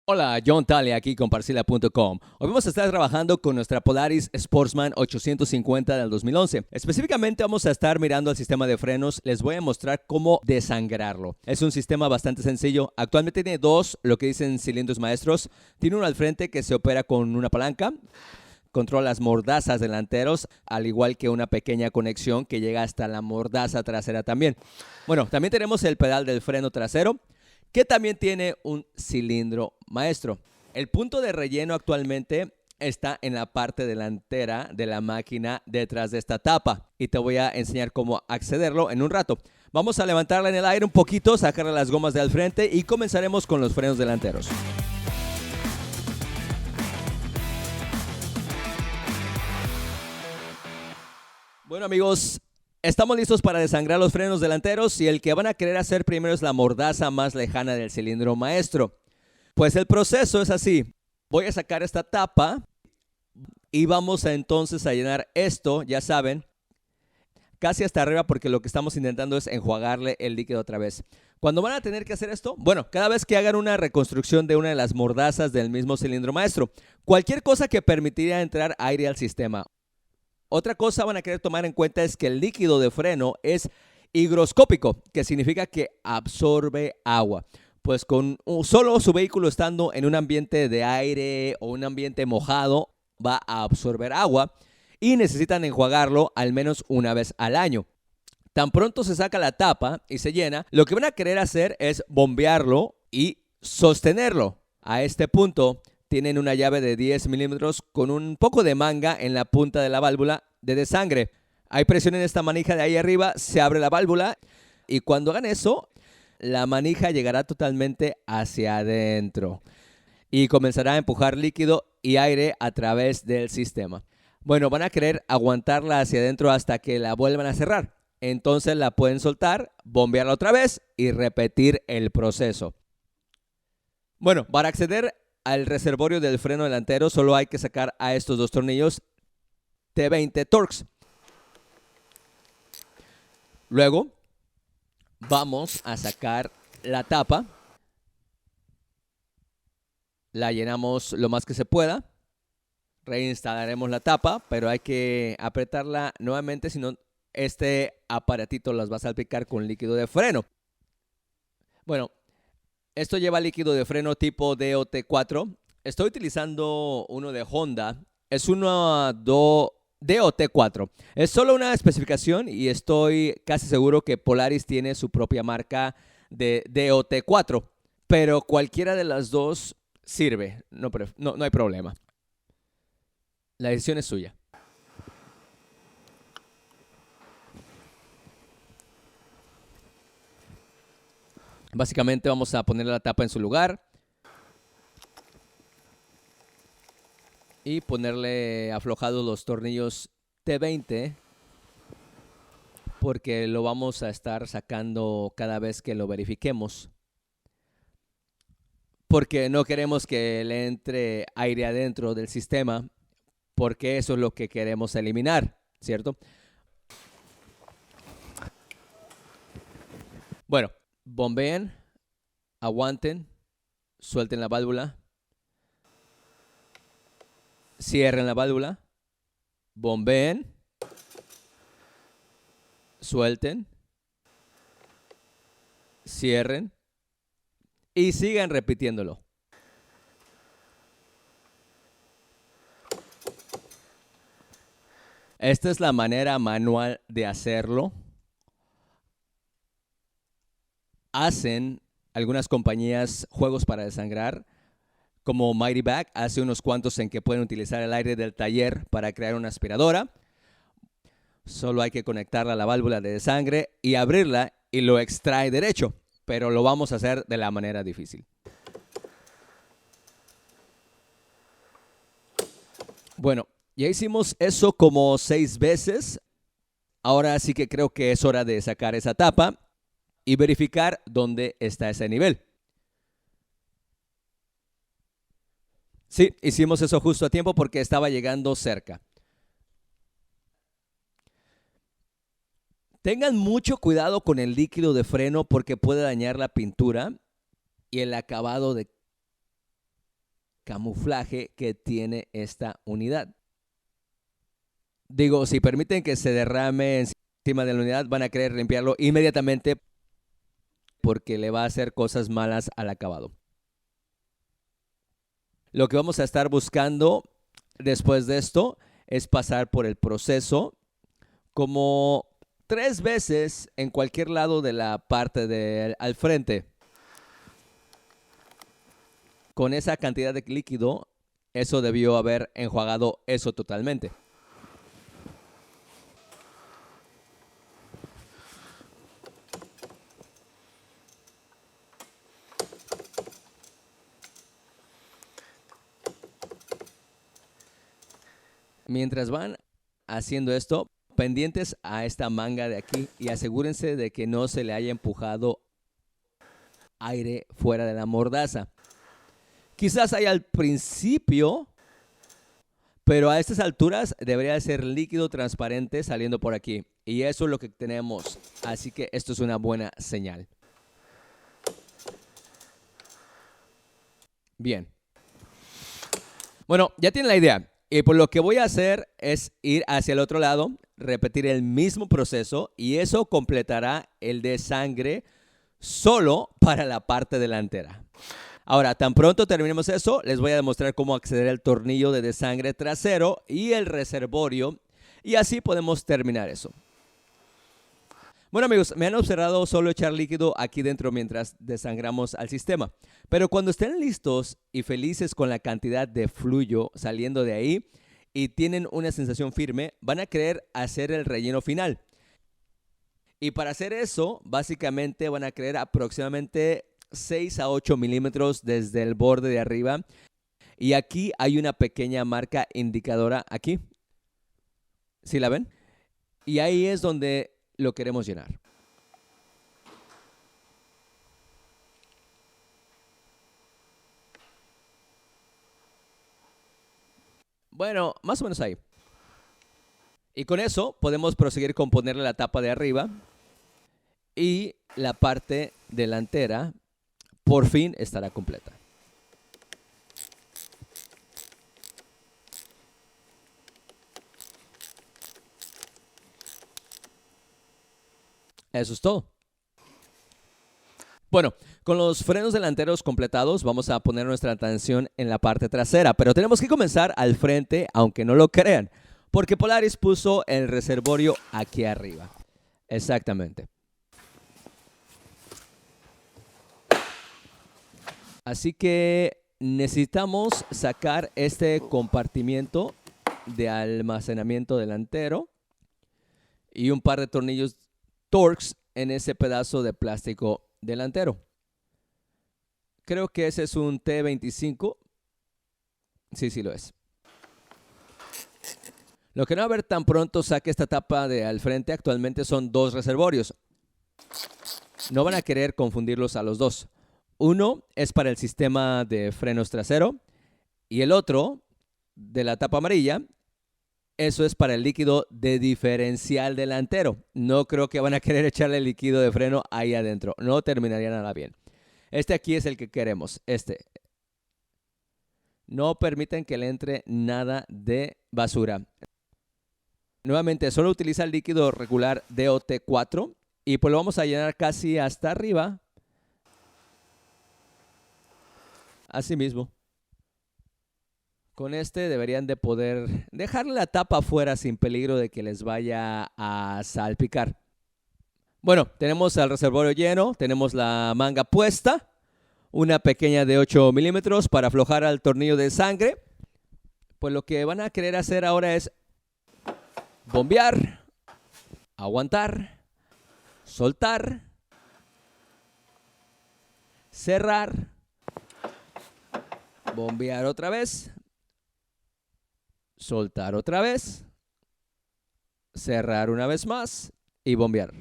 Hola, John Talley aquí con Parcela.com. Hoy vamos a estar trabajando con nuestra Polaris Sportsman 850 del 2011. Específicamente vamos a estar mirando el sistema de frenos. Les voy a mostrar cómo desangrarlo. Es un sistema bastante sencillo. Actualmente tiene dos, lo que dicen cilindros maestros. Tiene uno al frente que se opera con una palanca. Controla las mordazas delanteros, al igual que una pequeña conexión que llega hasta la mordaza trasera también. Bueno, también tenemos el pedal del freno trasero, que también tiene un cilindro maestro. El punto de relleno actualmente está en la parte delantera de la máquina detrás de esta tapa y te voy a enseñar cómo accederlo en un rato. Vamos a levantarla en el aire un poquito, sacarle las gomas del frente y comenzaremos con los frenos delanteros. Bueno, amigos, estamos listos para desangrar los frenos delanteros y el que van a querer hacer primero es la mordaza más lejana del cilindro maestro. Pues el proceso es así. Voy a sacar esta tapa y vamos entonces a llenar esto, ya saben, casi hasta arriba, porque lo que estamos intentando es enjuagarle el líquido otra vez. ¿Cuándo van a tener que hacer esto? Bueno, cada vez que hagan una reconstrucción de una de las mordazas del mismo cilindro maestro. Cualquier cosa que permitiría entrar aire al sistema. Otra cosa van a querer tomar en cuenta es que el líquido de freno es higroscópico, que significa que absorbe agua. Pues con solo su vehículo estando en un ambiente de aire o un ambiente mojado, va a absorber agua y necesitan enjuagarlo al menos una vez al año. Tan pronto se saca la tapa y se llena, lo que van a querer hacer es bombearlo y sostenerlo. A este punto tienen una llave de 10 milímetros con un poco de manga en la punta de la válvula de desangre. Hay presión en esta manija de ahí arriba, se abre la válvula y cuando hagan eso, la manija llegará totalmente hacia adentro y comenzará a empujar líquido y aire a través del sistema. Bueno, van a querer aguantarla hacia adentro hasta que la vuelvan a cerrar. Entonces la pueden soltar, bombearla otra vez y repetir el proceso. Bueno, para acceder al reservorio del freno delantero solo hay que sacar a estos dos tornillos T20 Torx. Luego vamos a sacar la tapa. La llenamos lo más que se pueda. Reinstalaremos la tapa, pero hay que apretarla nuevamente, si no este aparatito las va a salpicar con líquido de freno. Bueno, esto lleva líquido de freno tipo DOT4. Estoy utilizando uno de Honda. Es uno DOT4. Es solo una especificación y estoy casi seguro que Polaris tiene su propia marca de DOT4. Pero cualquiera de las dos sirve. No hay problema. La decisión es suya. Básicamente vamos a poner la tapa en su lugar y ponerle aflojados los tornillos T20 porque lo vamos a estar sacando cada vez que lo verifiquemos. Porque no queremos que le entre aire adentro del sistema, porque eso es lo que queremos eliminar, ¿cierto? Bueno, bombeen, aguanten, suelten la válvula, cierren la válvula, bombeen, suelten, cierren y sigan repitiéndolo. Esta es la manera manual de hacerlo. Hacen algunas compañías juegos para desangrar, como Mighty Bag hace unos cuantos en que pueden utilizar el aire del taller para crear una aspiradora. Solo hay que conectarla a la válvula de desangre y abrirla y lo extrae derecho, pero lo vamos a hacer de la manera difícil. Bueno, ya hicimos eso como 6 veces. Ahora sí que creo que es hora de sacar esa tapa y verificar dónde está ese nivel. Sí, hicimos eso justo a tiempo porque estaba llegando cerca. Tengan mucho cuidado con el líquido de freno porque puede dañar la pintura y el acabado camuflaje que tiene esta unidad. Digo, si permiten que se derrame encima de la unidad, van a querer limpiarlo inmediatamente porque le va a hacer cosas malas al acabado. Lo que vamos a estar buscando después de esto es pasar por el proceso como 3 veces en cualquier lado de la parte al frente. Con esa cantidad de líquido, eso debió haber enjuagado eso totalmente. Mientras van haciendo esto, pendientes a esta manga de aquí y asegúrense de que no se le haya empujado aire fuera de la mordaza. Quizás hay al principio, pero a estas alturas debería de ser líquido transparente saliendo por aquí. Y eso es lo que tenemos. Así que esto es una buena señal. Bien. Bueno, ya tienen la idea. Y por lo que voy a hacer es ir hacia el otro lado, repetir el mismo proceso y eso completará el de sangre solo para la parte delantera. Ahora, tan pronto terminemos eso, les voy a demostrar cómo acceder al tornillo de desangre trasero y el reservorio y así podemos terminar eso. Bueno amigos, me han observado solo echar líquido aquí dentro mientras desangramos al sistema. Pero cuando estén listos y felices con la cantidad de fluido saliendo de ahí y tienen una sensación firme, van a querer hacer el relleno final. Y para hacer eso, básicamente van a querer aproximadamente 6 a 8 milímetros desde el borde de arriba. Y aquí hay una pequeña marca indicadora aquí. ¿Sí la ven? Y ahí es donde lo queremos llenar. Bueno, más o menos ahí. Y con eso podemos proseguir con ponerle la tapa de arriba y la parte delantera por fin estará completa. Eso es todo. Bueno, con los frenos delanteros completados vamos a poner nuestra atención en la parte trasera, pero tenemos que comenzar al frente, aunque no lo crean, porque Polaris puso el reservorio aquí arriba. Exactamente. Así que necesitamos sacar este compartimiento de almacenamiento delantero y un par de tornillos Torx en ese pedazo de plástico delantero. Creo que ese es un T25. Sí lo es. Lo que no va a ver tan pronto saque esta tapa de al frente actualmente son 2 reservorios. No van a querer confundirlos a los dos. Uno es para el sistema de frenos trasero y el otro, de la tapa amarilla, eso es para el líquido de diferencial delantero. No creo que van a querer echarle el líquido de freno ahí adentro. No terminaría nada bien. Este aquí es el que queremos. No permiten que le entre nada de basura. Nuevamente, solo utiliza el líquido regular DOT4 y pues lo vamos a llenar casi hasta arriba. Así mismo. Con este deberían de poder dejarle la tapa afuera sin peligro de que les vaya a salpicar. Bueno, tenemos el reservorio lleno, tenemos la manga puesta, una pequeña de 8 milímetros para aflojar al tornillo de sangre. Pues lo que van a querer hacer ahora es bombear, aguantar, soltar, cerrar, bombear otra vez, soltar otra vez, cerrar una vez más y bombear.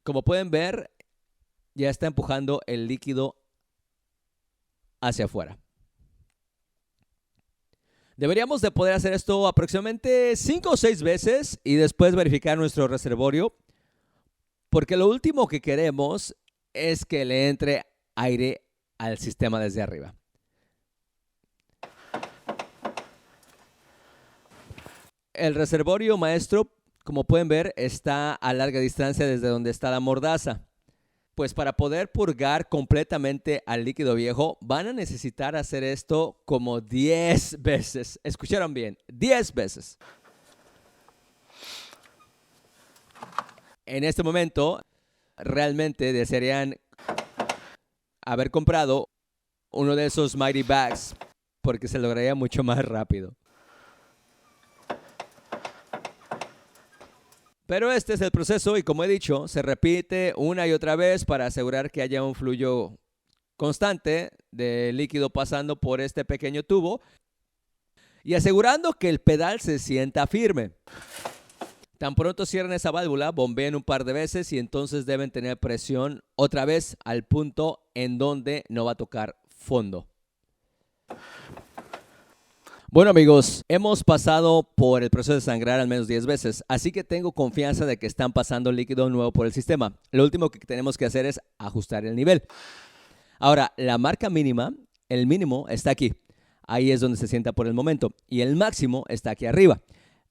Como pueden ver, ya está empujando el líquido hacia afuera. Deberíamos de poder hacer esto aproximadamente 5 o 6 veces y después verificar nuestro reservorio, porque lo último que queremos es que le entre aire al sistema desde arriba. El reservorio maestro, como pueden ver, está a larga distancia desde donde está la mordaza. Pues para poder purgar completamente al líquido viejo, van a necesitar hacer esto como 10 veces. ¿Escucharon bien? 10 veces. En este momento, realmente desearían haber comprado uno de esos Mighty Bags porque se lograría mucho más rápido. Pero este es el proceso y, como he dicho, se repite una y otra vez para asegurar que haya un flujo constante de líquido pasando por este pequeño tubo y asegurando que el pedal se sienta firme. Tan pronto cierren esa válvula, bombeen un par de veces y entonces deben tener presión otra vez al punto en donde no va a tocar fondo. Bueno, amigos, hemos pasado por el proceso de sangrar al menos 10 veces, así que tengo confianza de que están pasando líquido nuevo por el sistema. Lo último que tenemos que hacer es ajustar el nivel. Ahora, la marca mínima, el mínimo está aquí. Ahí es donde se sienta por el momento. Y el máximo está aquí arriba.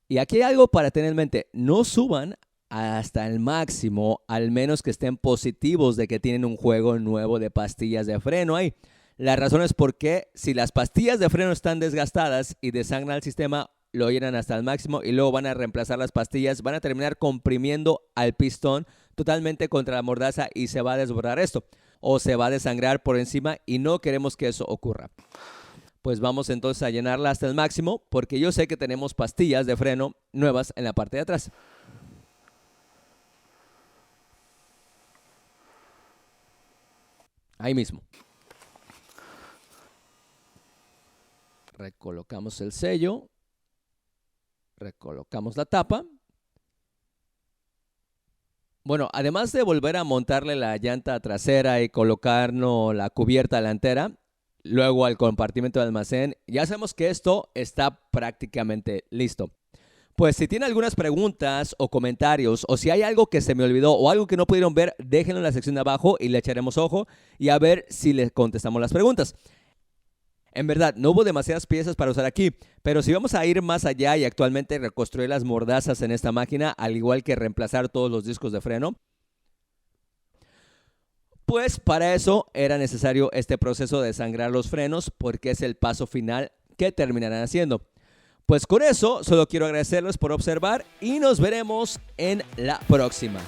Y aquí hay algo para tener en mente. No suban hasta el máximo, al menos que estén positivos de que tienen un juego nuevo de pastillas de freno ahí. La razón es porque si las pastillas de freno están desgastadas y desangran el sistema, lo llenan hasta el máximo y luego van a reemplazar las pastillas, van a terminar comprimiendo al pistón totalmente contra la mordaza y se va a desbordar esto. O se va a desangrar por encima y no queremos que eso ocurra. Pues vamos entonces a llenarla hasta el máximo porque yo sé que tenemos pastillas de freno nuevas en la parte de atrás. Ahí mismo. Recolocamos el sello, recolocamos la tapa. Bueno, además de volver a montarle la llanta trasera y colocarnos la cubierta delantera, luego al compartimento de almacén, ya sabemos que esto está prácticamente listo. Pues si tienen algunas preguntas o comentarios, o si hay algo que se me olvidó o algo que no pudieron ver, déjenlo en la sección de abajo y le echaremos ojo y a ver si les contestamos las preguntas. En verdad, no hubo demasiadas piezas para usar aquí, pero si vamos a ir más allá y actualmente reconstruir las mordazas en esta máquina, al igual que reemplazar todos los discos de freno, pues para eso era necesario este proceso de desangrar los frenos porque es el paso final que terminarán haciendo. Pues con eso, solo quiero agradecerles por observar y nos veremos en la próxima.